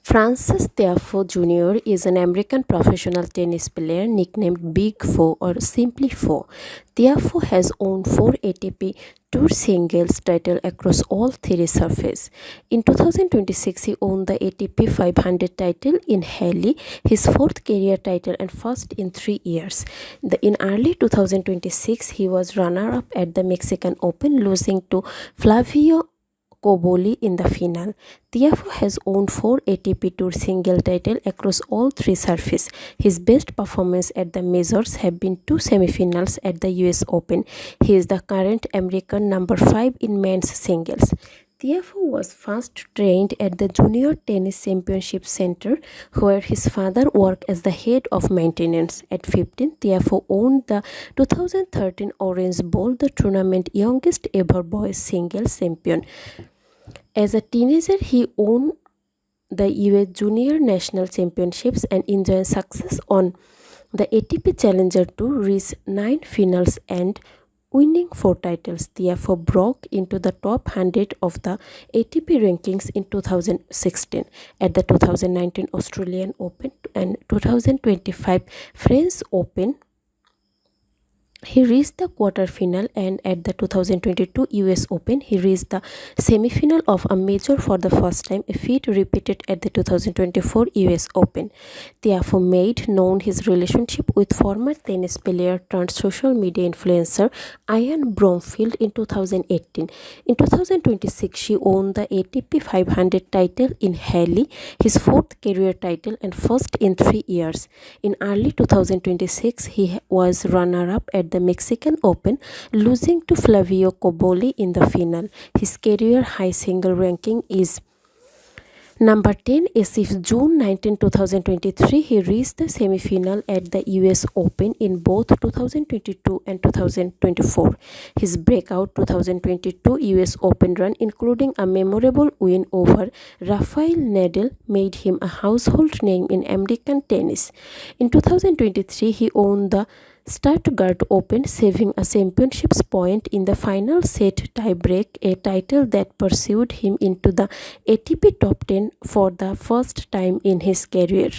Francis Tiafoe Jr. is an American professional tennis player nicknamed Big Four or simply Four. Tiafoe has won 4 ATP Tour singles titles across all three surfaces. In 2026, he won the ATP 500 title in Halle, his fourth career title and first in 3 years. In early 2026, he was runner-up at the Mexican Open, losing to Flavio Cobolli in the final. Tiafoe has won 4 ATP Tour single titles across all three surfaces. His best performance at the majors have been 2 semifinals at the US Open. He is the current American number 5 in men's singles. Tiafoe was first trained at the Junior Tennis Championship Center, where his father worked as the head of maintenance. At 15, Tiafoe won the 2013 Orange Bowl, the tournament's youngest ever boys singles champion. As a teenager, he won the US Junior National Championships and enjoyed success on the ATP Challenger Tour, reached 9 finals and winning 4 titles. Tiafoe broke into the top 100 of the ATP rankings in 2016 at the 2019 Australian Open and 2025 French Open. He reached the quarterfinal, and at the 2022 US Open, he reached the semifinal of a major for the first time, a feat repeated at the 2024 US Open. Tiafoe made known his relationship with former tennis player turned social media influencer Ian Bromfield in 2018. In 2026, she won the ATP 500 title in Halle, his fourth career title and first in 3 years. In early 2026, he was runner-up at the Mexican Open, losing to Flavio Cobolli in the final. His career high single ranking is number 10 as if June 19, 2023, he reached the semi-final at the US Open in both 2022 and 2024. His breakout 2022 US Open run, including a memorable win over Rafael Nadal, made him a household name in American tennis. In 2023, he won the Stuttgart Open, saving a championship point in the final set tiebreak, a title that pursued him into the ATP top 10 for the first time in his career.